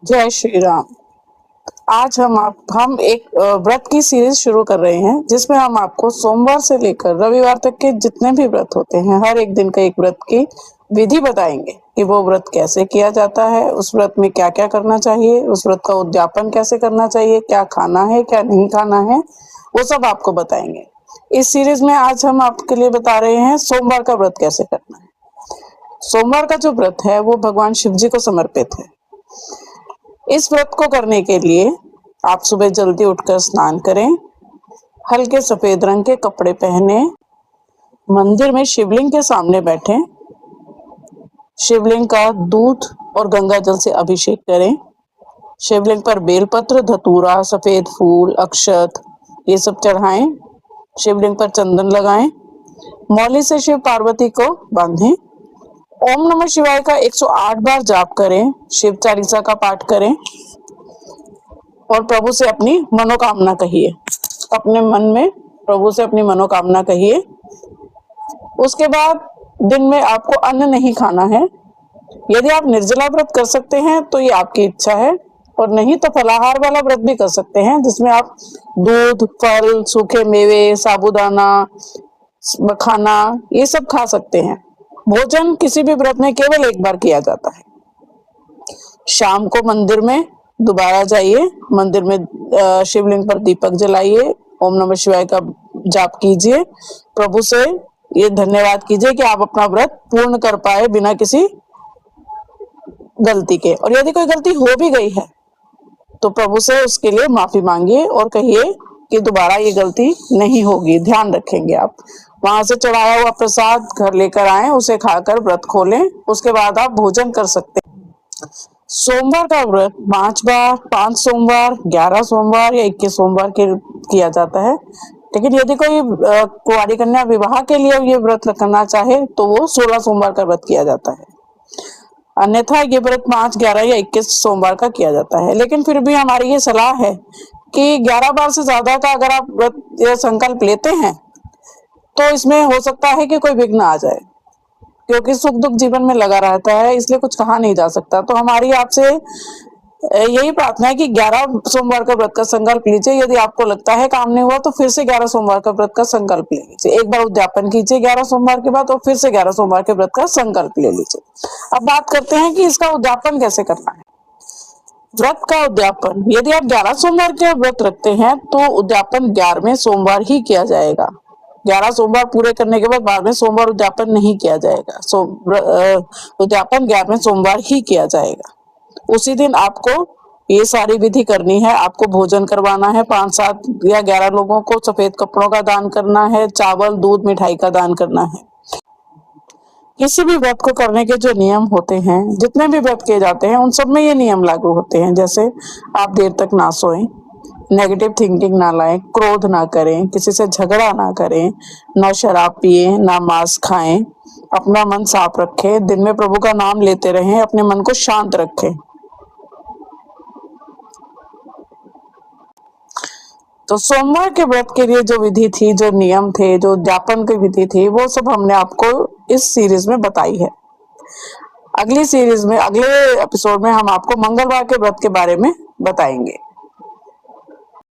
जय श्री राम। आज हम एक व्रत की सीरीज शुरू कर रहे हैं जिसमें हम आपको सोमवार से लेकर रविवार तक के जितने भी व्रत होते हैं हर एक दिन का एक व्रत की विधि बताएंगे कि वो व्रत कैसे किया जाता है, उस व्रत में क्या क्या करना चाहिए, उस व्रत का उद्यापन कैसे करना चाहिए, क्या खाना है क्या नहीं खाना है, वो सब आपको बताएंगे। इस सीरीज में आज हम आपके लिए बता रहे हैं सोमवार का व्रत कैसे करना है। सोमवार का जो व्रत है वो भगवान शिव जी को समर्पित है। इस व्रत को करने के लिए आप सुबह जल्दी उठकर स्नान करें, हल्के सफेद रंग के कपड़े पहने, मंदिर में शिवलिंग के सामने बैठें, शिवलिंग का दूध और गंगा जल से अभिषेक करें, शिवलिंग पर बेलपत्र, धतूरा, सफेद फूल, अक्षत ये सब चढ़ाएं, शिवलिंग पर चंदन लगाएं, मौली से शिव पार्वती को बांधें, ओम नमः शिवाय का 108 बार जाप करें, शिव चालीसा का पाठ करें और प्रभु से अपनी मनोकामना कहिए। अपने मन में प्रभु से अपनी मनोकामना कहिए। उसके बाद दिन में आपको अन्न नहीं खाना है। यदि आप निर्जला व्रत कर सकते हैं तो ये आपकी इच्छा है, और नहीं तो फलाहार वाला व्रत भी कर सकते हैं जिसमें आप दूध, फल, सूखे मेवे, साबूदाना, मखाना ये सब खा सकते हैं। भोजन किसी भी व्रत में केवल एक बार किया जाता है। शाम को मंदिर में दोबारा जाइए, मंदिर में शिवलिंग पर दीपक जलाइए, ओम नमः शिवाय का जाप कीजिए, प्रभु से ये धन्यवाद कीजिए कि आप अपना व्रत पूर्ण कर पाए बिना किसी गलती के। और यदि कोई गलती हो भी गई है तो प्रभु से उसके लिए माफी मांगिए और कहिए कि दोबारा ये गलती नहीं होगी, ध्यान रखेंगे आप। वहां से चढ़ाया हुआ प्रसाद घर लेकर आए, उसे खाकर व्रत खोलें, उसके बाद आप भोजन कर सकते हैं। सोमवार का व्रत 5 बार, 5 सोमवार, 11 सोमवार या 21 सोमवार के किया जाता है। लेकिन यदि कोई कुंवारी कन्या विवाह के लिए ये व्रत करना चाहे तो वो 16 सोमवार का व्रत किया जाता है। अन्यथा ये व्रत 5, 11 या 21 सोमवार का किया जाता है। लेकिन फिर भी हमारी ये सलाह है कि 11 बार से ज्यादा का अगर आप व्रत या संकल्प लेते हैं तो इसमें हो सकता है कि कोई विघ्न आ जाए, क्योंकि सुख दुख जीवन में लगा रहता है, इसलिए कुछ कहा नहीं जा सकता। तो हमारी आपसे यही प्रार्थना है कि 11 सोमवार का व्रत का संकल्प लीजिए। यदि आपको लगता है काम नहीं हुआ तो फिर से 11 सोमवार का व्रत का संकल्प ले लीजिए। एक बार उद्यापन कीजिए 11 सोमवार के बाद और फिर से 11 सोमवार के व्रत का संकल्प ले लीजिए। अब बात करते हैं कि इसका उद्यापन कैसे करना है। व्रत का उद्यापन, यदि आप 11 सोमवार के व्रत रखते हैं तो उद्यापन 11वें सोमवार ही किया जाएगा। 11 सोमवार पूरे करने के बाद 12वें सोमवार उद्यापन नहीं किया जाएगा। उद्यापन 11वें सोमवार ही किया जाएगा। उसी दिन आपको ये सारी विधि करनी है। आपको भोजन करवाना है, 5, 7 या 11 लोगों को सफेद कपड़ों का दान करना है, चावल, दूध, मिठाई का दान करना है। किसी भी व्रत को करने के जो नियम होते हैं, जितने भी व्रत किए जाते हैं उन सब में ये नियम लागू होते हैं। जैसे आप देर तक ना सोएं, नेगेटिव थिंकिंग ना लाएं, क्रोध ना करें, किसी से झगड़ा ना करें, ना शराब पिए, ना मांस खाएं, अपना मन साफ रखें, दिन में प्रभु का नाम लेते रहें, अपने मन को शांत रखें। तो सोमवार के व्रत के लिए जो विधि थी, जो नियम थे, जो उद्यापन की विधि थी, वो सब हमने आपको इस सीरीज में बताई है। अगली सीरीज में, अगले एपिसोड में हम आपको मंगलवार के व्रत के बारे में बताएंगे।